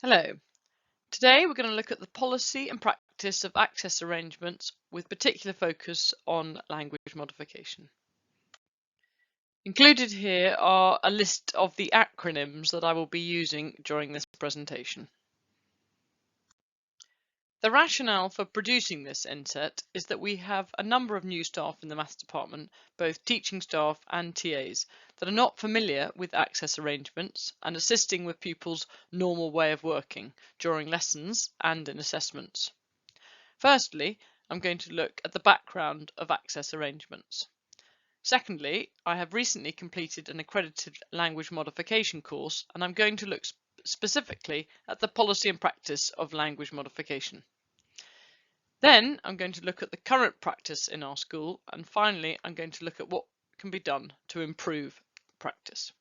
Hello. Today we're going to look at the policy and practice of access arrangements with particular focus on language modification. Included here are a list of the acronyms that I will be using during this presentation. The rationale for producing this inset is that we have a number of new staff in the maths department, both teaching staff and TAs, that are not familiar with access arrangements and assisting with pupils' normal way of working during lessons and in assessments. Firstly, I'm going to look at the background of access arrangements. Secondly, I have recently completed an accredited language modification course, and I'm going to look specifically at the policy and practice of language modification. Then I'm going to look at the current practice in our school, and finally I'm going to look at what can be done to improve practice.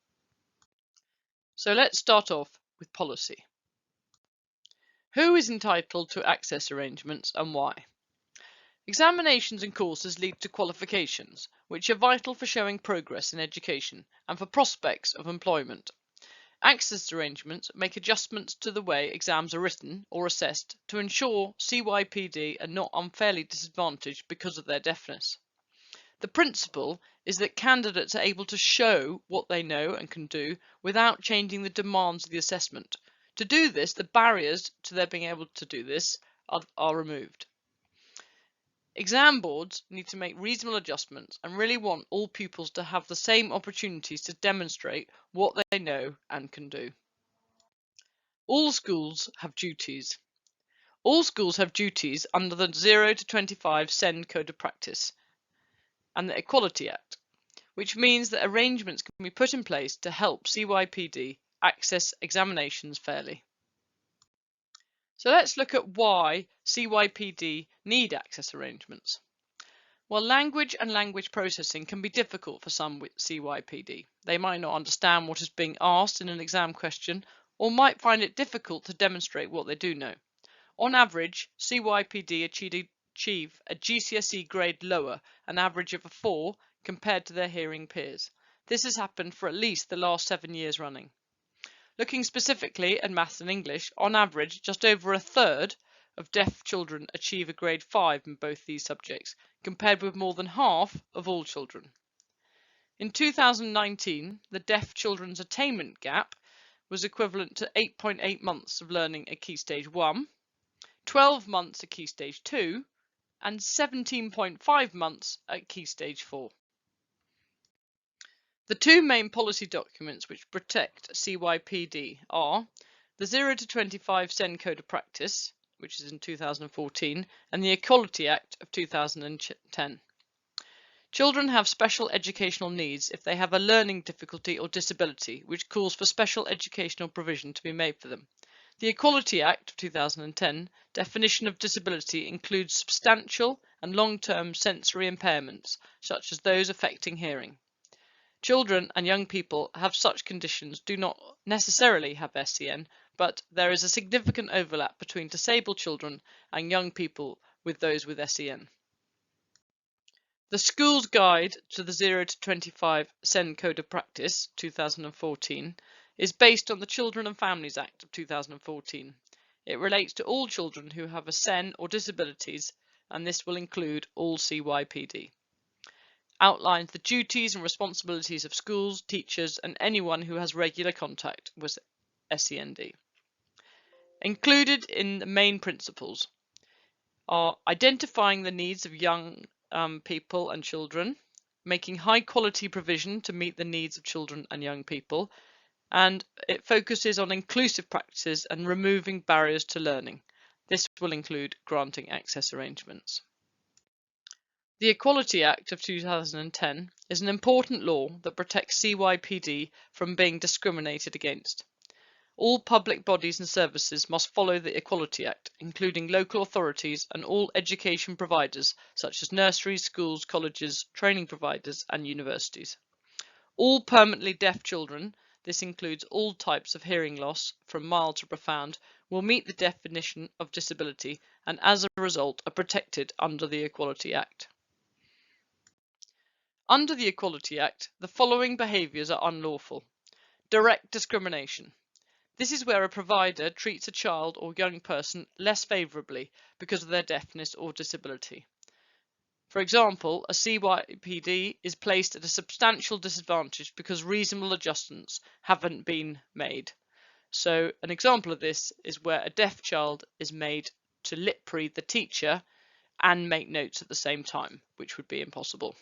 So let's start off with policy. Who is entitled to access arrangements and why? Examinations and courses lead to qualifications, which are vital for showing progress in education and for prospects of employment. Access arrangements make adjustments to the way exams are written or assessed to ensure CYPD are not unfairly disadvantaged because of their deafness. The principle is that candidates are able to show what they know and can do without changing the demands of the assessment. To do this, the barriers to their being able to do this are removed. Exam boards need to make reasonable adjustments and really want all pupils to have the same opportunities to demonstrate what they know and can do. All schools have duties. All schools have duties under the 0 to 25 SEND Code of Practice and the Equality Act, which means that arrangements can be put in place to help CYPD access examinations fairly. So let's look at why CYPD need access arrangements. Well, language and language processing can be difficult for some with CYPD. They might not understand what is being asked in an exam question or might find it difficult to demonstrate what they do know. On average, CYPD achieve a GCSE grade lower, an average of a 4, compared to their hearing peers. This has happened for at least the last 7 years running. Looking specifically at maths and English, on average, just over a third of deaf children achieve a grade 5 in both these subjects, compared with more than half of all children. In 2019, the deaf children's attainment gap was equivalent to 8.8 months of learning at Key Stage 1, 12 months at Key Stage 2, and 17.5 months at Key Stage 4. The two main policy documents which protect CYPD are the 0 to 25 SEND Code of Practice, which is in 2014, and the Equality Act of 2010. Children have special educational needs if they have a learning difficulty or disability which calls for special educational provision to be made for them. The Equality Act of 2010 definition of disability includes substantial and long-term sensory impairments, such as those affecting hearing. Children and young people have such conditions do not necessarily have SEN, but there is a significant overlap between disabled children and young people with those with SEN. The School's Guide to the 0 to 25 SEN Code of Practice 2014 is based on the Children and Families Act of 2014. It relates to all children who have a SEN or disabilities, and this will include all CYPD. Outlines the duties and responsibilities of schools, teachers, and anyone who has regular contact with SEND. Included in the main principles are identifying the needs of young people and children, making high quality provision to meet the needs of children and young people, and it focuses on inclusive practices and removing barriers to learning. This will include granting access arrangements. The Equality Act of 2010 is an important law that protects CYPD from being discriminated against. All public bodies and services must follow the Equality Act, including local authorities and all education providers such as nurseries, schools, colleges, training providers and universities. All permanently deaf children, this includes all types of hearing loss from mild to profound, will meet the definition of disability and as a result are protected under the Equality Act. Under the Equality Act, the following behaviours are unlawful. Direct discrimination. This is where a provider treats a child or young person less favourably because of their deafness or disability. For example, a CYPD is placed at a substantial disadvantage because reasonable adjustments haven't been made. So an example of this is where a deaf child is made to lip read the teacher and make notes at the same time, which would be impossible.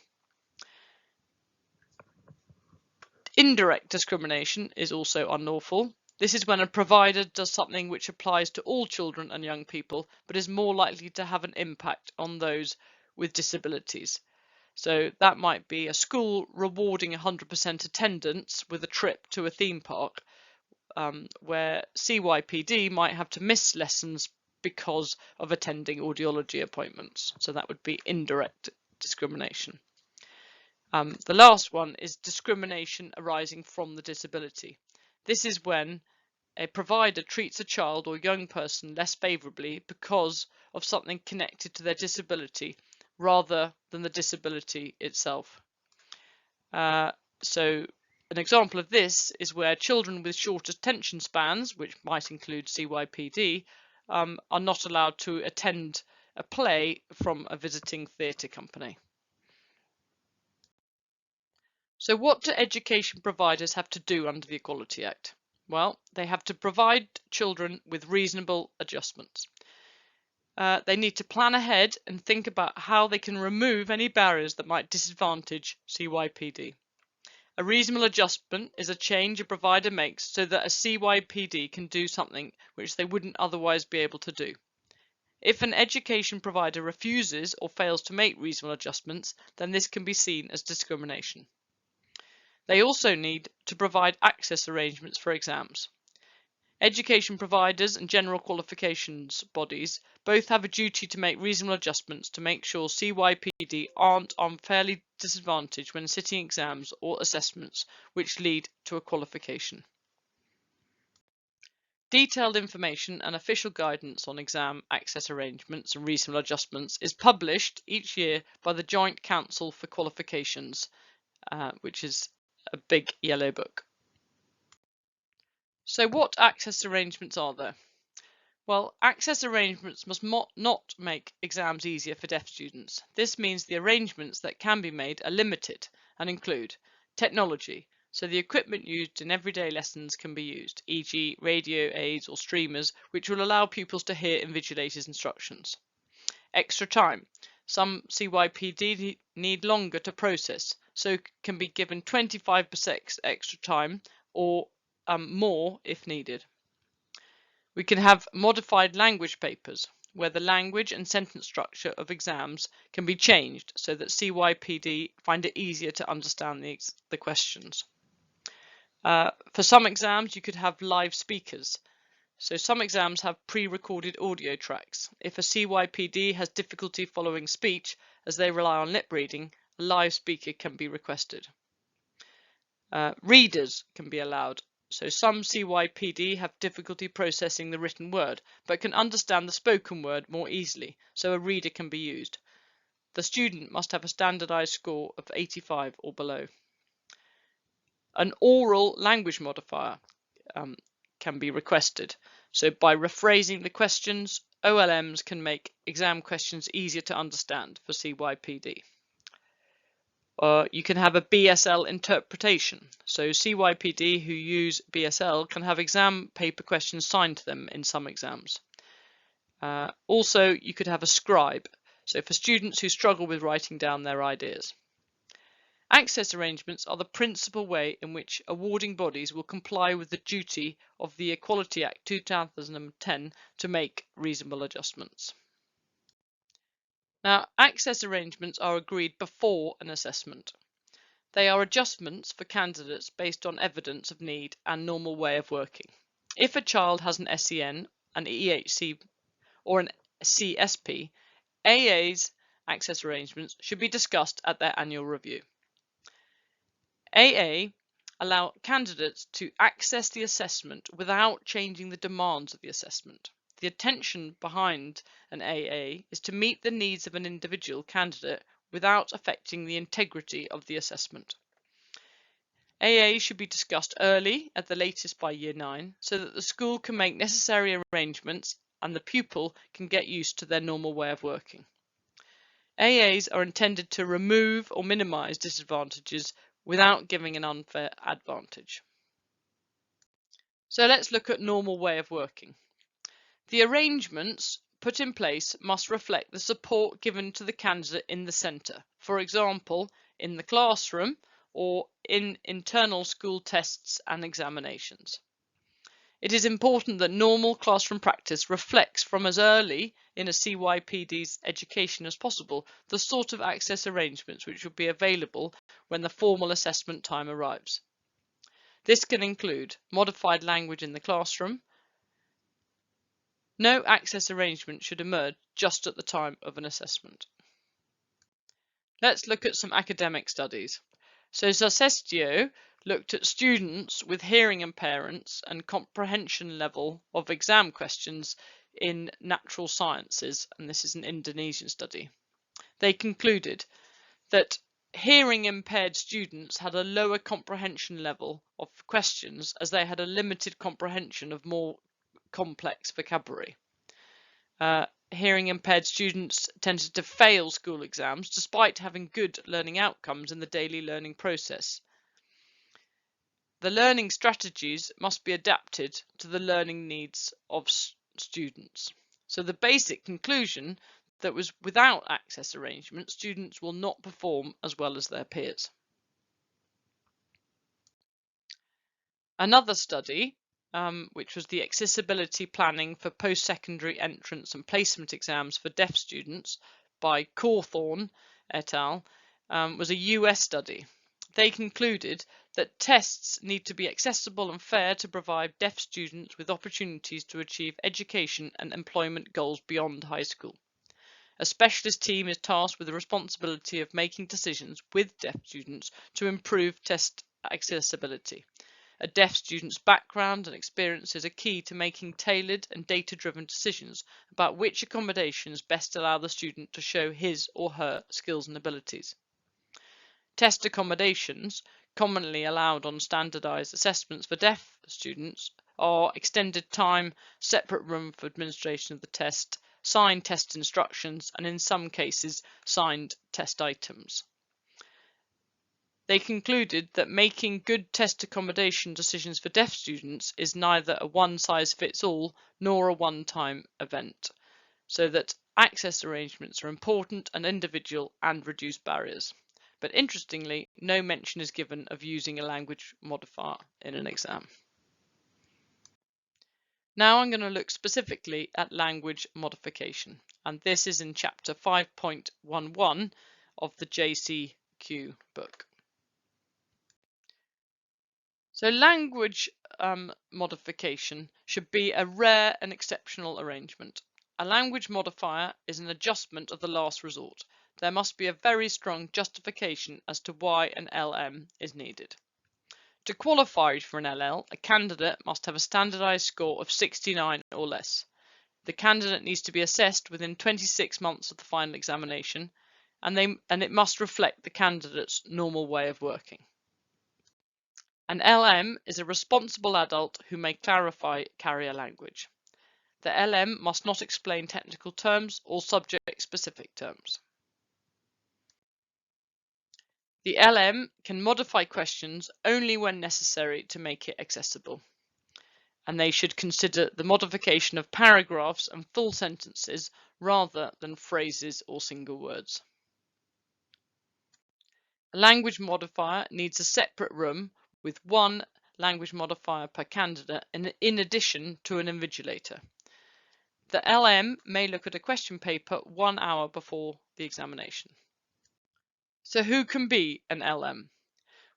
Indirect discrimination is also unlawful. This is when a provider does something which applies to all children and young people, but is more likely to have an impact on those with disabilities. So that might be a school rewarding 100% attendance with a trip to a theme park, where CYPD might have to miss lessons because of attending audiology appointments. So that would be indirect discrimination. The last one is discrimination arising from the disability. This is when a provider treats a child or young person less favourably because of something connected to their disability rather than the disability itself. So an example of this is where children with short attention spans, which might include CYPD, are not allowed to attend a play from a visiting theatre company. So what do education providers have to do under the Equality Act? Well, they have to provide children with reasonable adjustments. They need to plan ahead and think about how they can remove any barriers that might disadvantage CYPD. A reasonable adjustment is a change a provider makes so that a CYPD can do something which they wouldn't otherwise be able to do. If an education provider refuses or fails to make reasonable adjustments, then this can be seen as discrimination. They also need to provide access arrangements for exams. Education providers and general qualifications bodies both have a duty to make reasonable adjustments to make sure CYPD aren't unfairly disadvantaged when sitting exams or assessments which lead to a qualification. Detailed information and official guidance on exam access arrangements and reasonable adjustments is published each year by the Joint Council for Qualifications, which is a big yellow book. So what access arrangements are there? Well, access arrangements must not make exams easier for deaf students. This means the arrangements that can be made are limited and include technology, so the equipment used in everyday lessons can be used, e.g. radio aids or streamers, which will allow pupils to hear invigilators' instructions. Extra time. Some CYPD need longer to process, so can be given 25% extra time or more if needed. We can have modified language papers, where the language and sentence structure of exams can be changed so that CYPD find it easier to understand the questions. For some exams, you could have live speakers. So some exams have pre-recorded audio tracks. If a CYPD has difficulty following speech, as they rely on lip reading, a live speaker can be requested. Readers can be allowed. So some CYPD have difficulty processing the written word, but can understand the spoken word more easily, so a reader can be used. The student must have a standardized score of 85 or below. An oral language modifier can be requested. So by rephrasing the questions, OLMs can make exam questions easier to understand for CYPD. You can have a BSL interpretation. So CYPD who use BSL can have exam paper questions signed to them in some exams. Also, you could have a scribe, so for students who struggle with writing down their ideas. Access arrangements are the principal way in which awarding bodies will comply with the duty of the Equality Act 2010 to make reasonable adjustments. Now, access arrangements are agreed before an assessment. They are adjustments for candidates based on evidence of need and normal way of working. If a child has an SEN, an EHC, or an CSP, AA's access arrangements should be discussed at their annual review. AA allow candidates to access the assessment without changing the demands of the assessment. The intention behind an AA is to meet the needs of an individual candidate without affecting the integrity of the assessment. AA should be discussed early, at the latest by Year 9, so that the school can make necessary arrangements and the pupil can get used to their normal way of working. AAs are intended to remove or minimise disadvantages without giving an unfair advantage. So let's look at normal way of working. The arrangements put in place must reflect the support given to the candidate in the centre, for example, in the classroom or in internal school tests and examinations. It is important that normal classroom practice reflects from as early in a CYPD's education as possible the sort of access arrangements which will be available when the formal assessment time arrives. This can include modified language in the classroom. No access arrangement should emerge just at the time of an assessment. Let's look at some academic studies. So Sarcestio looked at students with hearing impairments and comprehension level of exam questions in natural sciences, and this is an Indonesian study. They concluded that hearing impaired students had a lower comprehension level of questions as they had a limited comprehension of more complex vocabulary. Hearing impaired students tended to fail school exams despite having good learning outcomes in the daily learning process. The learning strategies must be adapted to the learning needs of students. So the basic conclusion that was without access arrangement, students will not perform as well as their peers. Another study, which was the accessibility planning for post-secondary entrance and placement exams for deaf students by Cawthorne et al., was a US study. They concluded that tests need to be accessible and fair to provide deaf students with opportunities to achieve education and employment goals beyond high school. A specialist team is tasked with the responsibility of making decisions with deaf students to improve test accessibility. A deaf student's background and experiences are key to making tailored and data-driven decisions about which accommodations best allow the student to show his or her skills and abilities. Test accommodations, commonly allowed on standardised assessments for deaf students, are extended time, separate room for administration of the test, signed test instructions, and in some cases, signed test items. They concluded that making good test accommodation decisions for deaf students is neither a one-size-fits-all nor a one-time event, so that access arrangements are important and individual and reduce barriers. But interestingly, no mention is given of using a language modifier in an exam. Now I'm going to look specifically at language modification, and this is in chapter 5.11 of the JCQ book. So language modification should be a rare and exceptional arrangement. A language modifier is an adjustment of the last resort. There must be a very strong justification as to why an LM is needed. To qualify for an LL, a candidate must have a standardised score of 69 or less. The candidate needs to be assessed within 26 months of the final examination, and it must reflect the candidate's normal way of working. An LM is a responsible adult who may clarify carrier language. The LM must not explain technical terms or subject-specific terms. The LM can modify questions only when necessary to make it accessible, and they should consider the modification of paragraphs and full sentences rather than phrases or single words. A language modifier needs a separate room with one language modifier per candidate in addition to an invigilator. The LM may look at a question paper 1 hour before the examination. So who can be an LM?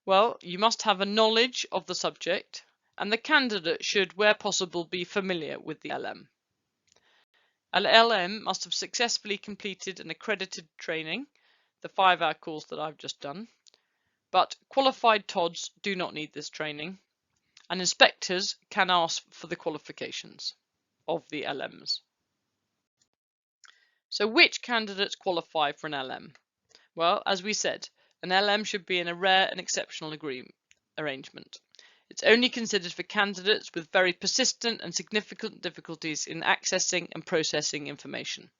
Well, you must have a knowledge of the subject, and the candidate should, where possible, be familiar with the LM. An LM must have successfully completed an accredited training, the 5-hour course that I've just done, but qualified TODs do not need this training, and inspectors can ask for the qualifications of the LMs. So which candidates qualify for an LM? Well, as we said, an LM should be in a rare and exceptional arrangement. It's only considered for candidates with very persistent and significant difficulties in accessing and processing information.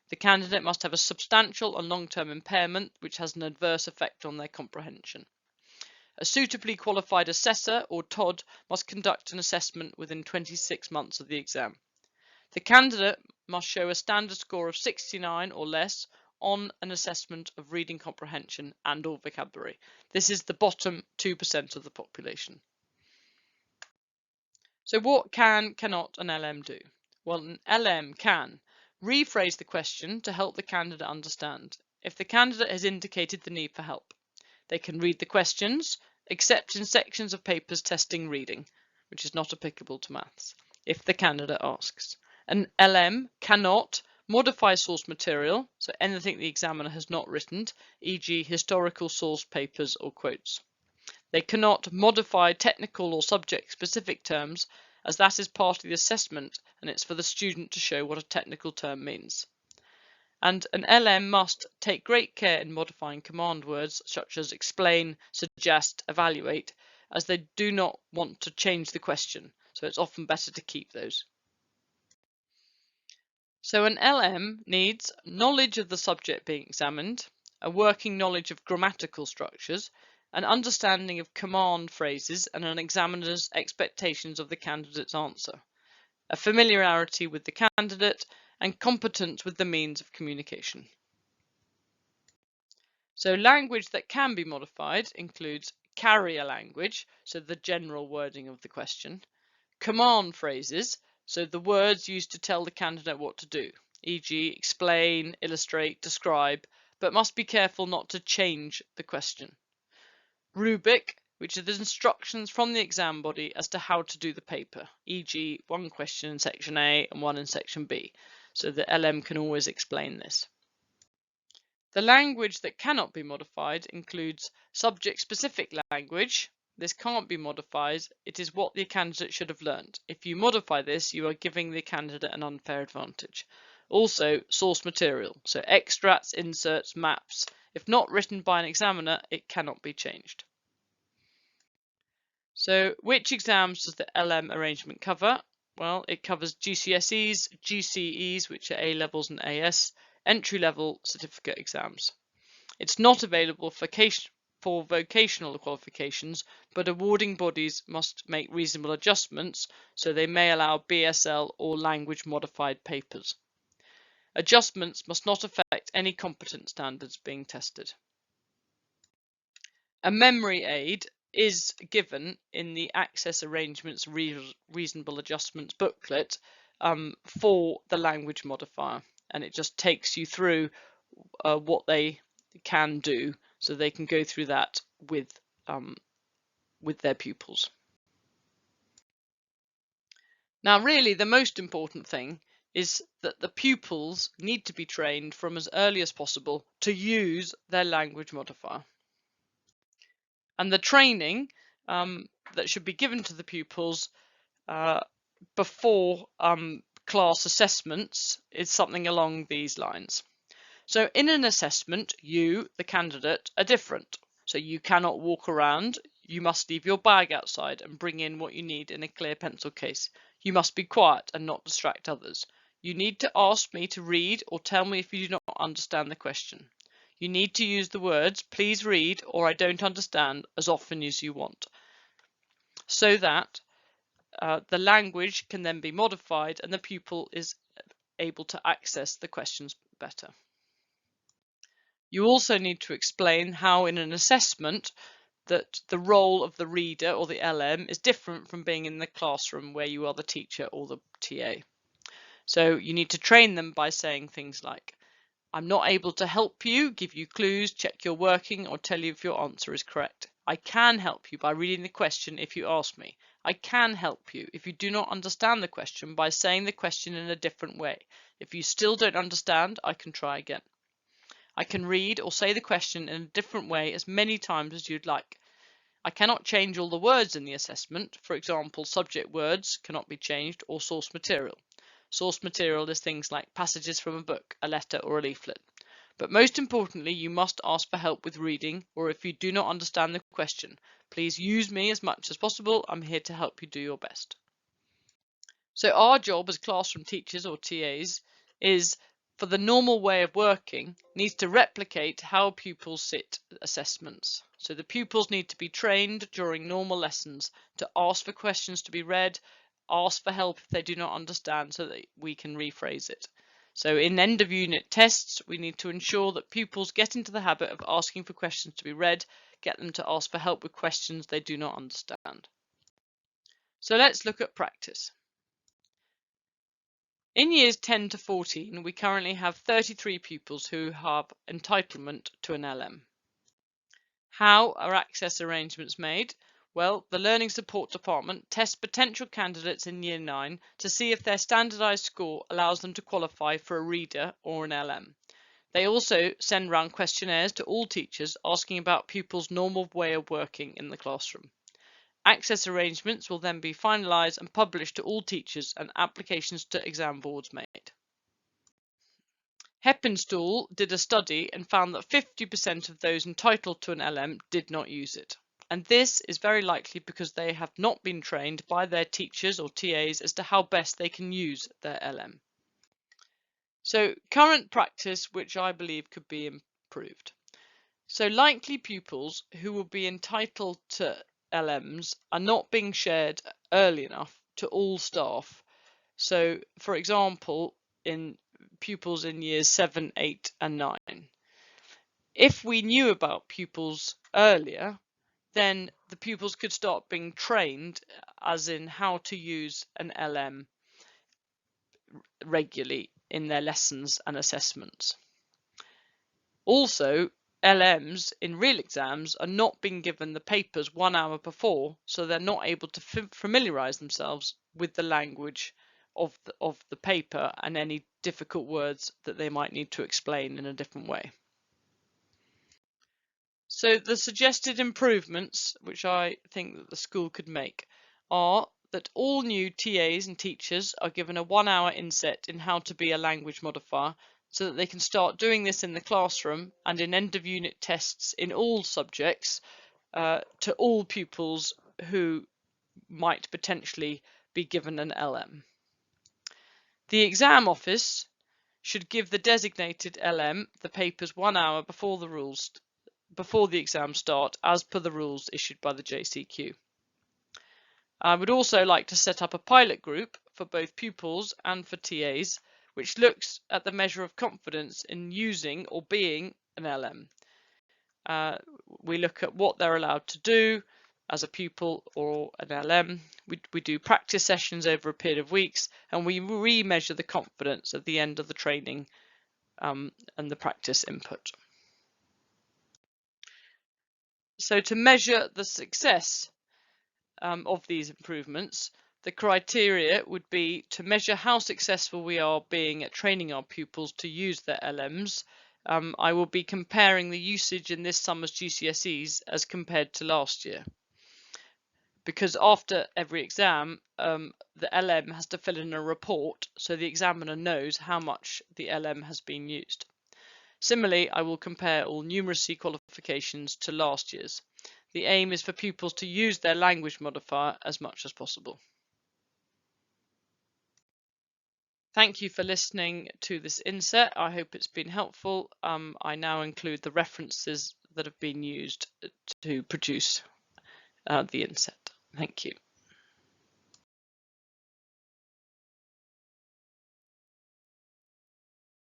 The candidate must have a substantial and long-term impairment which has an adverse effect on their comprehension. A suitably qualified assessor or TOD must conduct an assessment within 26 months of the exam. The candidate must show a standard score of 69 or less on an assessment of reading comprehension and/or vocabulary. This is the bottom 2% of the population. So what cannot an LM do? Well, an LM can rephrase the question to help the candidate understand if the candidate has indicated the need for help. They can read the questions, except in sections of papers testing reading, which is not applicable to maths, if the candidate asks. An LM cannot modify source material, so anything the examiner has not written, e.g. historical source papers or quotes. They cannot modify technical or subject-specific terms, as that is part of the assessment and it's for the student to show what a technical term means. And an LM must take great care in modifying command words such as explain, suggest, evaluate, as they do not want to change the question, so it's often better to keep those. So an LM needs knowledge of the subject being examined, a working knowledge of grammatical structures, an understanding of command phrases and an examiner's expectations of the candidate's answer, a familiarity with the candidate, and competence with the means of communication. So language that can be modified includes carrier language, so the general wording of the question, command phrases, so the words used to tell the candidate what to do, e.g. explain, illustrate, describe, but must be careful not to change the question. Rubric, which are the instructions from the exam body as to how to do the paper, e.g. one question in section A and one in section B, so the LM can always explain this. The language that cannot be modified includes subject-specific language. This can't be modified, it is what the candidate should have learned. If you modify this, you are giving the candidate an unfair advantage. Also, source material, so extracts, inserts, maps. If not written by an examiner, it cannot be changed. So, which exams does the LM arrangement cover? Well, it covers GCSEs, GCEs, which are A-levels and AS, entry-level certificate exams. It's not available for vocational qualifications, but awarding bodies must make reasonable adjustments, so they may allow BSL or language modified papers. Adjustments must not affect any competence standards being tested. A memory aid is given in the Access Arrangements Reasonable Adjustments booklet for the language modifier, and it just takes you through what they can do, so they can go through that with their pupils. Now, really, the most important thing is that the pupils need to be trained from as early as possible to use their language modifier. And the training that should be given to the pupils before class assessments is something along these lines. So in an assessment, you, the candidate, are different. So you cannot walk around. You must leave your bag outside and bring in what you need in a clear pencil case. You must be quiet and not distract others. You need to ask me to read or tell me if you do not understand the question. You need to use the words, please read, or I don't understand, as often as you want, so that the language can then be modified and the pupil is able to access the questions better. You also need to explain how in an assessment that the role of the reader or the LM is different from being in the classroom where you are the teacher or the TA. So you need to train them by saying things like, I'm not able to help you, give you clues, check your working, or tell you if your answer is correct. I can help you by reading the question if you ask me. I can help you if you do not understand the question by saying the question in a different way. If you still don't understand, I can try again. I can read or say the question in a different way as many times as you'd like. I cannot change all the words in the assessment. For example, subject words cannot be changed, or source material. Source material is things like passages from a book, a letter, or a leaflet. But most importantly, you must ask for help with reading, or if you do not understand the question, please use me as much as possible. I'm here to help you do your best. So our job as classroom teachers or TAs is, for the normal way of working, needs to replicate how pupils sit assessments. So the pupils need to be trained during normal lessons to ask for questions to be read, ask for help if they do not understand so that we can rephrase it. So in end of unit tests, we need to ensure that pupils get into the habit of asking for questions to be read, get them to ask for help with questions they do not understand. So let's look at practice. In years 10 to 14, we currently have 33 pupils who have entitlement to an LM. How are access arrangements made? Well, the Learning Support Department tests potential candidates in Year 9 to see if their standardised score allows them to qualify for a reader or an LM. They also send round questionnaires to all teachers asking about pupils' normal way of working in the classroom. Access arrangements will then be finalised and published to all teachers and applications to exam boards made. Heppenstall did a study and found that 50% of those entitled to an LM did not use it. And this is very likely because they have not been trained by their teachers or TAs as to how best they can use their LM. So current practice, which I believe could be improved. So likely pupils who will be entitled to LMs are not being shared early enough to all staff. So for example, in pupils in years 7, 8 and 9. If we knew about pupils earlier, then the pupils could start being trained as in how to use an LM regularly in their lessons and assessments. Also, LMs in real exams are not being given the papers 1 hour before, so they're not able to familiarise themselves with the language of the paper and any difficult words that they might need to explain in a different way. So the suggested improvements, which I think that the school could make, are that all new TAs and teachers are given a 1 hour inset in how to be a language modifier so that they can start doing this in the classroom and in end of unit tests in all subjects to all pupils who might potentially be given an LM. The exam office should give the designated LM the papers 1 hour before the exam start, as per the rules issued by the JCQ. I would also like to set up a pilot group for both pupils and for TAs, which looks at the measure of confidence in using or being an LM. We look at what they're allowed to do as a pupil or an LM. We do practice sessions over a period of weeks, and we re-measure the confidence at the end of the training and the practice input. So to measure the success of these improvements, the criteria would be to measure how successful we are being at training our pupils to use their LMs. I will be comparing the usage in this summer's GCSEs as compared to last year. Because after every exam, the LM has to fill in a report so the examiner knows how much the LM has been used. Similarly, I will compare all numeracy qualifications to last year's. The aim is for pupils to use their language modifier as much as possible. Thank you for listening to this inset. I hope it's been helpful. I now include the references that have been used to produce the inset. Thank you.